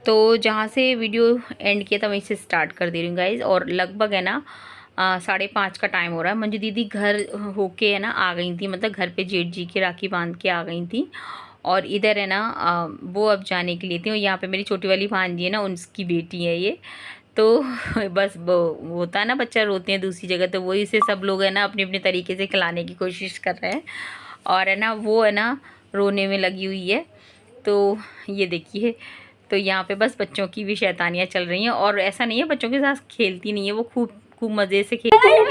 तो जहाँ से वीडियो एंड किया था वहीं से स्टार्ट कर दे रही हूँ गाइज़। और लगभग है ना 5:30 का टाइम हो रहा है। मंजू दीदी घर होके है ना आ गई थी, मतलब घर पे जेठ जी की राखी बांध के आ गई थी। और इधर है ना वो अब जाने के लिए थी। और यहाँ पे मेरी छोटी वाली भांजी है ना, उनकी बेटी है ये। तो बस वो होता है ना, बच्चा रोते हैं दूसरी जगह, तो वही से सब लोग है ना अपने अपने तरीके से खिलाने की कोशिश कर रहे हैं। और है ना वो है ना रोने में लगी हुई है। तो ये देखिए, तो यहाँ पे बस बच्चों की भी शैतानियाँ चल रही हैं। और ऐसा नहीं है बच्चों के साथ खेलती नहीं है, वो खूब खूब मज़े से खेलती है।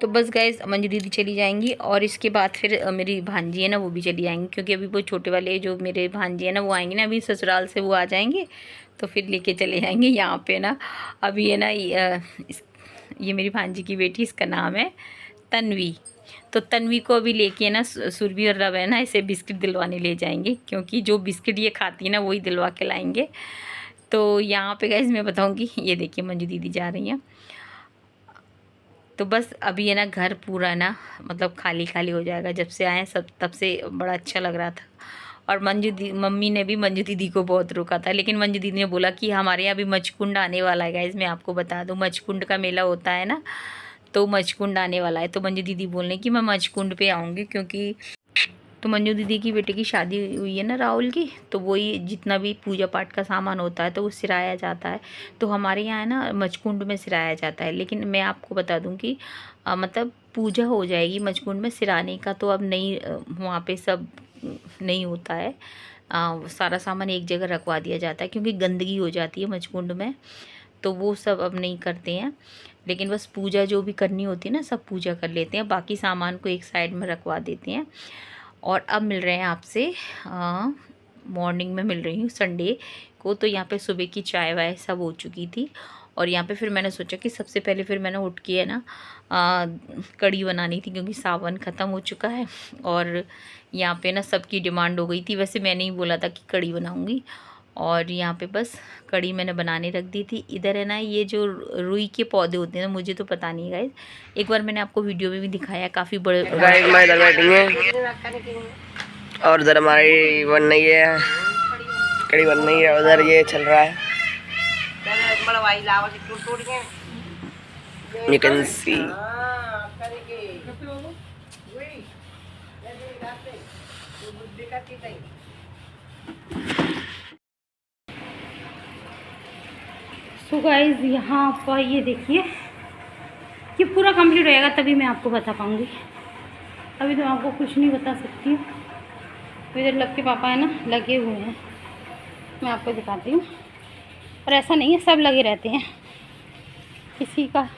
तो बस गाइस मंजू दीदी चली जाएंगी और इसके बाद फिर मेरी भांजी है ना वो भी चली जाएंगी, क्योंकि अभी वो छोटे वाले जो मेरे भांजी है ना वो आएंगे ना, अभी ससुराल से वो आ जाएंगे तो फिर लेके चले जाएंगे यहाँ पे ना। अभी है ना ये मेरी भांजी की बेटी, इसका नाम है तन्वी। तो तन्वी को अभी लेके ना सुरभि और रव है ना इसे बिस्किट दिलवाने ले जाएंगे, क्योंकि जो बिस्किट ये खाती है ना वही दिलवा के लाएंगे। तो यहाँ पे गाइस मैं बताऊँगी, ये देखिए मंजू दीदी जा रही हैं। तो बस अभी है ना घर पूरा ना मतलब खाली खाली हो जाएगा, जब से आए सब तब से बड़ा अच्छा लग रहा था। और मम्मी ने भी मंजू दीदी को बहुत रोका था, लेकिन मंजू दीदी ने बोला कि हमारे यहाँ भी मचकुंड आने वाला है गाइस। मैं आपको बता दूँ, मचकुंड का मेला होता है ना, तो मचकुंड आने वाला है। तो मंजू दीदी बोल रही कि मैं मचकुंड पे आऊँगी, क्योंकि तो मंजू दीदी की बेटे की शादी हुई है ना राहुल की, तो वही जितना भी पूजा पाठ का सामान होता है तो वो सिराया जाता है। तो हमारे यहाँ है ना मचकुंड में सिराया जाता है। लेकिन मैं आपको बता दूं कि मतलब पूजा हो जाएगी मचकुंड में, सिराने का तो अब नहीं, वहाँ पे सब नहीं होता है। सारा सामान एक जगह रखवा दिया जाता है, क्योंकि गंदगी हो जाती है मचकुंड में, तो वो सब अब नहीं करते हैं। लेकिन बस पूजा जो भी करनी होती है ना सब पूजा कर लेते हैं, बाकी सामान को एक साइड में रखवा देते हैं। और अब मिल रहे हैं आपसे, मॉर्निंग में मिल रही हूँ संडे को। तो यहाँ पे सुबह की चाय वाय सब हो चुकी थी। और यहाँ पे फिर मैंने सोचा कि सबसे पहले फिर मैंने उठ के है ना कढ़ी बनानी थी, क्योंकि सावन ख़त्म हो चुका है। और यहाँ पे ना सबकी डिमांड हो गई थी, वैसे मैंने ही बोला था कि कढ़ी बनाऊँगी। और यहाँ पे बस कढ़ी मैंने बनाने रख दी थी। इधर है ना ये जो रुई के पौधे होते हैं ना, मुझे तो पता नहीं गाइस, एक बार मैंने आपको वीडियो में भी दिखाया, काफ़ी बड़े गाइस मैं इधर बैठेंगे और उधर हमारी बन रही है कढ़ी बन रही है, उधर ये चल रहा है, you can see। So guys यहाँ पर ये देखिए, ये पूरा कंप्लीट रहेगा तभी मैं आपको बता पाऊँगी, अभी तो आपको कुछ नहीं बता सकती हूँ। इधर लग के पापा है ना लगे हुए हैं, मैं आपको दिखाती हूँ। और ऐसा नहीं है, सब लगे रहते हैं, किसी का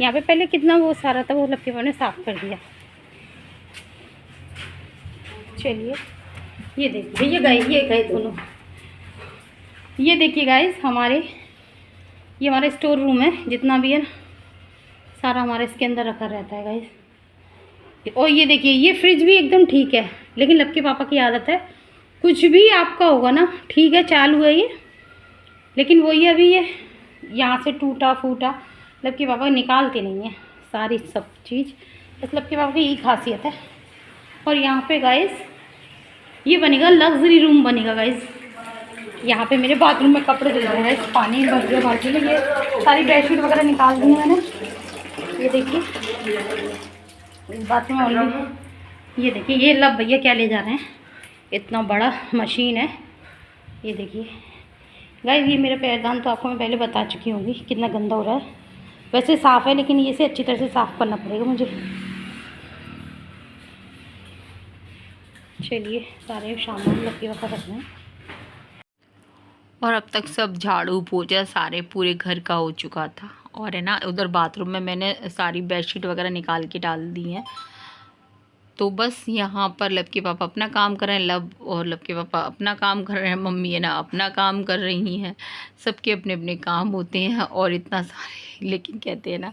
यहाँ पे पहले कितना वो सारा था, वो लग के पापा ने साफ़ कर दिया। चलिए ये देखिए, ये गए दोनों। ये देखिए गाइस, ये हमारा स्टोर रूम है, जितना भी है ना सारा हमारे इसके अंदर रखा रहता है गाइस। और ये देखिए, ये फ्रिज भी एकदम ठीक है, लेकिन लक्की पापा की आदत है, कुछ भी आपका होगा ना ठीक है चालू है ये, लेकिन वही अभी ये यहाँ से टूटा फूटा लक्की पापा निकालते नहीं है सारी सब चीज़, बस लक्की पापा की यही खासियत है। और यहाँ पे गाइस ये बनेगा लग्जरी रूम बनेगा गाइस। यहाँ पे मेरे बाथरूम में कपड़े धुल रहे हैं, पानी भर गया बाल्टी में, ये सारी बेडशीट वगैरह निकाल दी मैंने। ये देखिए इस बाथरूम में ऑलरेडी, ये देखिए ये लब भैया क्या ले जा रहे हैं, इतना बड़ा मशीन है। ये देखिए गाइस, ये मेरा पैरदान तो आपको मैं पहले बता चुकी होंगी कितना गंदा हो रहा है, वैसे साफ़ है लेकिन ये से अच्छी तरह से साफ़ करना पड़ेगा मुझे। चलिए सारे सामान लगे वगैरह रखना है। और अब तक सब झाड़ू पोछा सारे पूरे घर का हो चुका था। और है ना उधर बाथरूम में मैंने सारी बेडशीट वगैरह निकाल के डाल दी हैं। तो बस यहाँ पर लब के पापा अपना काम कर रहे हैं, लब के पापा अपना काम कर रहे हैं, मम्मी है ना अपना काम कर रही हैं। सबके अपने अपने काम होते हैं और इतना सारे, लेकिन कहते हैं ना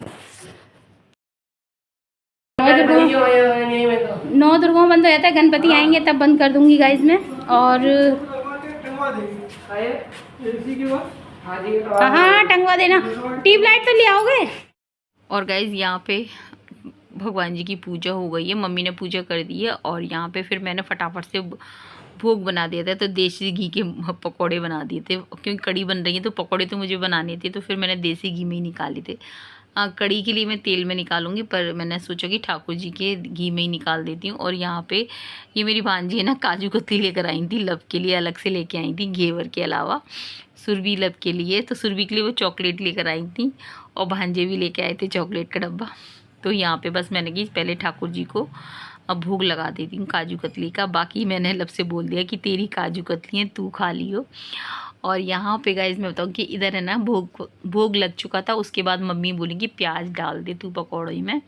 9 दुर्गा बंद हो जाता है, गणपति आएंगे तब बंद कर दूंगी गाइज मैं। और हाँ टंगवा देना। ट्यूबलाइट तो ले आओगे। और गाइज यहाँ पे भगवान जी की पूजा हो गई है, मम्मी ने पूजा कर दी है और यहाँ पे फिर मैंने फटाफट से भोग बना दिया था। तो देसी घी के पकोड़े बना दिए थे, क्योंकि कड़ी बन रही है तो पकोड़े तो मुझे बनाने थे, तो फिर मैंने देसी घी में ही निकाले थे। कड़ी के लिए मैं तेल में निकालूंगी, पर मैंने सोचा कि ठाकुर जी के घी में ही निकाल देती हूँ। और यहाँ पे ये मेरी भांजी है ना, काजू कतली लेकर आई थी, लब के लिए अलग से लेके आई थी, घेवर के अलावा। सुरभि लब के लिए, तो सुरभि के लिए वो चॉकलेट लेकर आई थी और भांजे भी लेके आए थे चॉकलेट का डब्बा। तो यहाँ पे बस मैंने कि पहले ठाकुर जी को अब भोग लगा देती हूँ काजू कतली का। बाकी मैंने लब से बोल दिया कि तेरी काजू कतली है, तू खा लियो। और यहाँ पे गाइज मैं बताऊँ कि इधर है ना भोग लग चुका था। उसके बाद मम्मी बोली कि प्याज डाल दे तू पकौड़े में,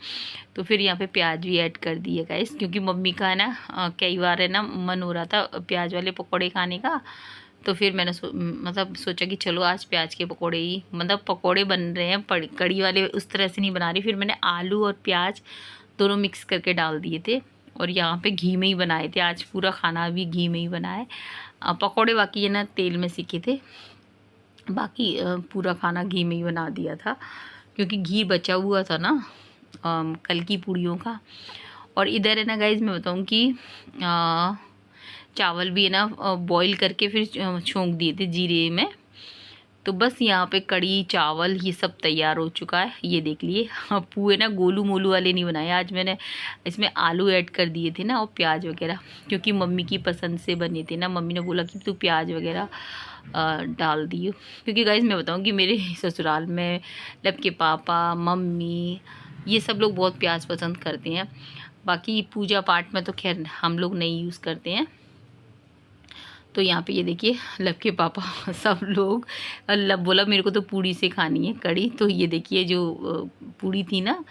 तो फिर यहाँ पे प्याज भी ऐड कर दिए गाइज, क्योंकि मम्मी का है ना कई बार है ना मन हो रहा था प्याज वाले पकौड़े खाने का। तो फिर मैंने मतलब सोचा कि चलो आज प्याज के पकौड़े ही, मतलब पकौड़े बन रहे हैं, कड़ी वाले उस तरह से नहीं बना रही। फिर मैंने आलू और प्याज दोनों मिक्स करके डाल दिए थे और यहाँ पे घी में ही बनाए थे। आज पूरा खाना भी घी में ही बना है। पकौड़े बाकी है ना तेल में सीखे थे, बाकी पूरा खाना घी में ही बना दिया था, क्योंकि घी बचा हुआ था ना कल की पूड़ियों का। और इधर है ना गाइज मैं बताऊँ कि चावल भी है ना बॉईल करके फिर छोंक दिए थे जीरे में। तो बस यहाँ पे कड़ी चावल ये सब तैयार हो चुका है। ये देख लिए पुए ना गोलू मोलू वाले नहीं बनाए आज मैंने, इसमें आलू ऐड कर दिए थे ना और प्याज वगैरह, क्योंकि मम्मी की पसंद से बने थे ना। मम्मी ने बोला कि तू प्याज वगैरह डाल दियो, क्योंकि गाइज मैं बताऊँ कि मेरे ससुराल में लब के पापा मम्मी ये सब लोग बहुत प्याज पसंद करते हैं। बाकी पूजा पाठ में तो खैर हम लोग नहीं यूज़ करते हैं। तो यहाँ पे ये देखिए लब के पापा सब लोग, लब बोला मेरे को तो पूड़ी से खानी है कड़ी। तो ये देखिए जो पूड़ी थी ना,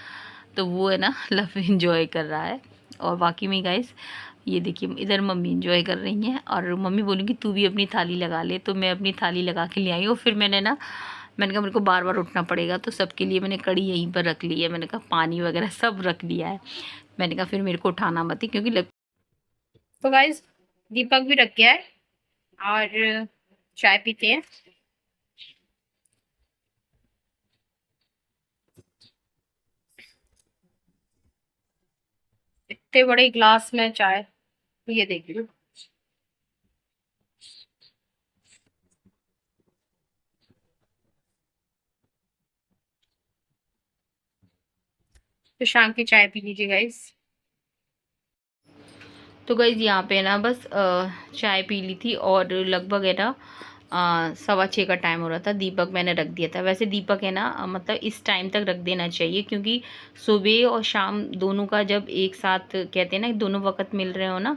तो वो है ना लब एंजॉय कर रहा है। और बाकी में गाइस ये देखिए इधर मम्मी एंजॉय कर रही हैं, और मम्मी बोली कि तू भी अपनी थाली लगा ले। तो मैं अपनी थाली लगा के ले आई। और फिर मैंने कहा मेरे को बार बार उठना पड़ेगा, तो सबके लिए मैंने कड़ी यहीं पर रख ली है। मैंने कहा पानी वगैरह सब रख लिया है। मैंने कहा फिर मेरे को उठाना मत ही, क्योंकि तो गाइस दीपक भी रख गया है और चाय पीते हैं। इतने बड़े ग्लास में चाय, ये देख लो। तो शाम की चाय पी लीजिए गाइस। तो गाइस यहाँ पे ना बस चाय पी ली थी और लगभग है ना 6:15 का टाइम हो रहा था। दीपक मैंने रख दिया था। वैसे दीपक है ना मतलब इस टाइम तक रख देना चाहिए, क्योंकि सुबह और शाम दोनों का जब एक साथ कहते हैं ना दोनों वक्त मिल रहे हो ना,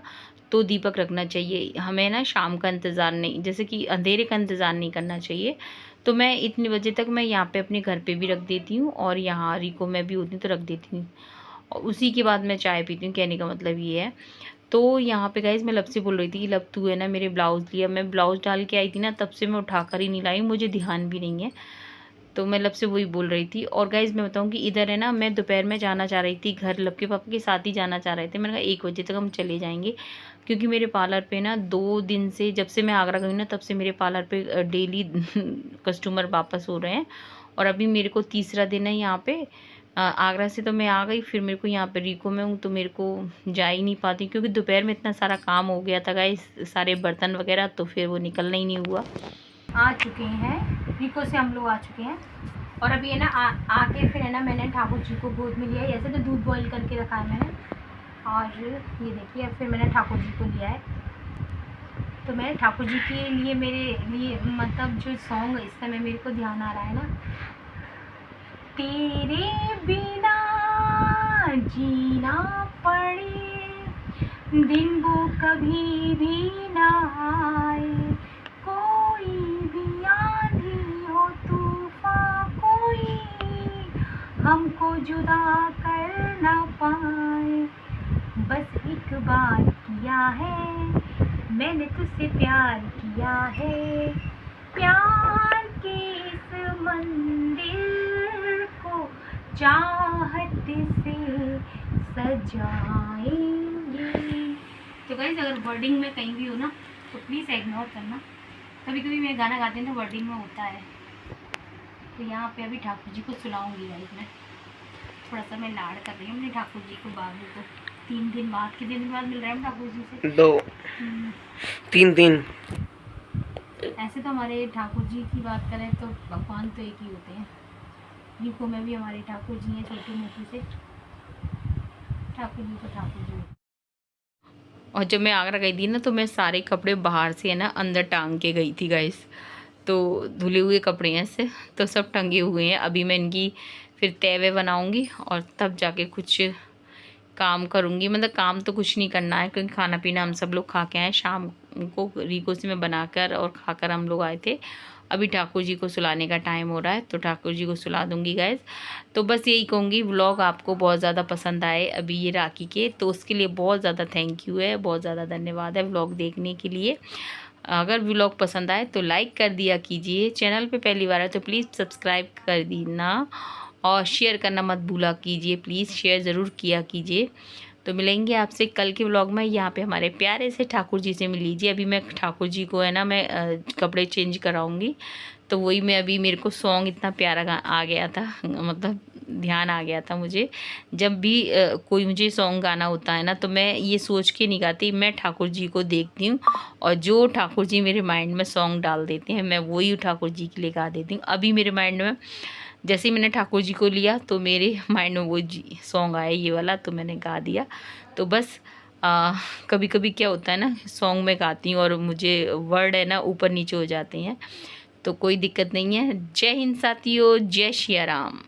तो दीपक रखना चाहिए। हमें ना शाम का इंतज़ार नहीं, जैसे कि अंधेरे का इंतज़ार नहीं करना चाहिए। तो मैं इतने बजे तक मैं यहाँ पे अपने घर पे भी रख देती हूँ और यहाँ रिको में भी होती हूँ तो रख देती हूँ, और उसी के बाद मैं चाय पीती हूँ। कहने का मतलब ये है। तो यहाँ पे गाइज मैं लब से बोल रही थी कि लब तू है ना मेरे ब्लाउज़ लिया। मैं ब्लाउज़ डाल के आई थी ना, तब से मैं उठा कर ही नहीं लाई, मुझे ध्यान भी नहीं है। तो मैं लब से वही बोल रही थी। और गाइज मैं बताऊँ कि इधर है ना मैं दोपहर में जाना चाह रही थी घर, लब के पापा के साथ ही जाना चाह रहे थे। मैंने कहा 1 बजे तक हम चले जाएंगे, क्योंकि मेरे पार्लर पे ना 2 दिन से, जब से मैं आगरा गई ना तब से मेरे पार्लर पे डेली कस्टमर वापस हो रहे हैं। और अभी मेरे को 3रा दिन है यहाँ पे। आगरा से तो मैं आ गई, फिर मेरे को यहाँ पे रिको में हूँ तो मेरे को जा ही नहीं पाती, क्योंकि दोपहर में इतना सारा काम हो गया था गाइस, सारे बर्तन वगैरह, तो फिर वो निकलना ही नहीं हुआ। आ चुके हैं रिको से, हम लोग आ चुके हैं। और अभी है ना आके फिर है ना मैंने ठाकुर जी को गोद में लिया है। ऐसे तो दूध बॉईल करके रखा है मैंने, और ये देखिए फिर मैंने ठाकुर जी को लिया है। तो मैंने ठाकुर जी के लिए, मेरे लिए मतलब जो सॉन्ग इस समय मेरे को ध्यान आ रहा है ना, तेरे बिना जीना पड़े दिन वो कभी भी ना आए, कोई भी आंधी हो तूफान कोई हमको जुदा कर ना पाए। बस एक बार किया है मैंने तुझसे प्यार किया है, प्यार के इस मंदिर को चाहत से सजाएंगे। तो गाइस अगर वर्डिंग में कहीं भी हो ना तो प्लीज़ इग्नोर करना। कभी कभी मैं गाना गाती हूँ तो वर्डिंग में होता है। तो यहाँ पे अभी ठाकुर जी को सुलाऊंगी गाइस मैं। थोड़ा सा मैं लाड़ कर रही हूँ अपने ठाकुर जी को, बाबू को। 3 दिन बाद, कितने दिन बाद मिल रहे हैं हम ठाकुर जी से? 2 3 ऐसे तो हमारे ठाकुर जी की बात करें तो भगवान तो एक ही होते हैं। यूको में भी हमारे ठाकुर जी हैं, छोटी मोटी से ठाकुर जी तो ठाकुर जी। और जब मैं आगरा गई थी ना तो मैं सारे कपड़े बाहर से है ना अंदर टांग के गई थी गाइस। तो धुले हुए कपड़े हैं से तो सब टंगे हुए हैं। अभी मैं इनकी फिर तैवे बनाऊंगी और तब जाके कुछ काम करूंगी। मतलब काम तो कुछ नहीं करना है क्योंकि खाना पीना हम सब लोग खा के आए शाम को। रीको से मैं बनाकर और खाकर हम लोग आए थे। अभी ठाकुर जी को सुलाने का टाइम हो रहा है तो ठाकुर जी को सुला दूंगी गाइस। तो बस यही कहूँगी, व्लॉग आपको बहुत ज़्यादा पसंद आए अभी ये राखी के, तो उसके लिए बहुत ज़्यादा थैंक यू है, बहुत ज़्यादा धन्यवाद है व्लॉग देखने के लिए। अगर व्लॉग पसंद आए तो लाइक कर दिया कीजिए, चैनल पे पहली बार है तो प्लीज़ सब्सक्राइब कर देना और शेयर करना मत भूला कीजिए, प्लीज़ शेयर ज़रूर किया कीजिए। तो मिलेंगे आपसे कल के व्लॉग में। यहाँ पे हमारे प्यारे से ठाकुर जी से मिल लीजिए। अभी मैं ठाकुर जी को है ना मैं कपड़े चेंज कराऊंगी। तो वही मैं अभी, मेरे को सॉन्ग इतना प्यारा आ गया था, मतलब ध्यान आ गया था मुझे। जब भी कोई मुझे सॉन्ग गाना होता है ना तो मैं ये सोच के नहीं गाती, मैं ठाकुर जी को देखती हूँ और जो ठाकुर जी मेरे माइंड में सॉन्ग डाल देते हैं मैं वही ठाकुर जी के लिए गा देती हूँ। अभी मेरे माइंड में जैसे ही मैंने ठाकुर जी को लिया तो मेरे माइंड में वो जी सॉन्ग आया ये वाला, तो मैंने गा दिया। तो बस कभी कभी क्या होता है ना, सॉन्ग में गाती हूँ और मुझे वर्ड है ना ऊपर नीचे हो जाते हैं, तो कोई दिक्कत नहीं है। जय हिंद साथियों, जय श्री राम।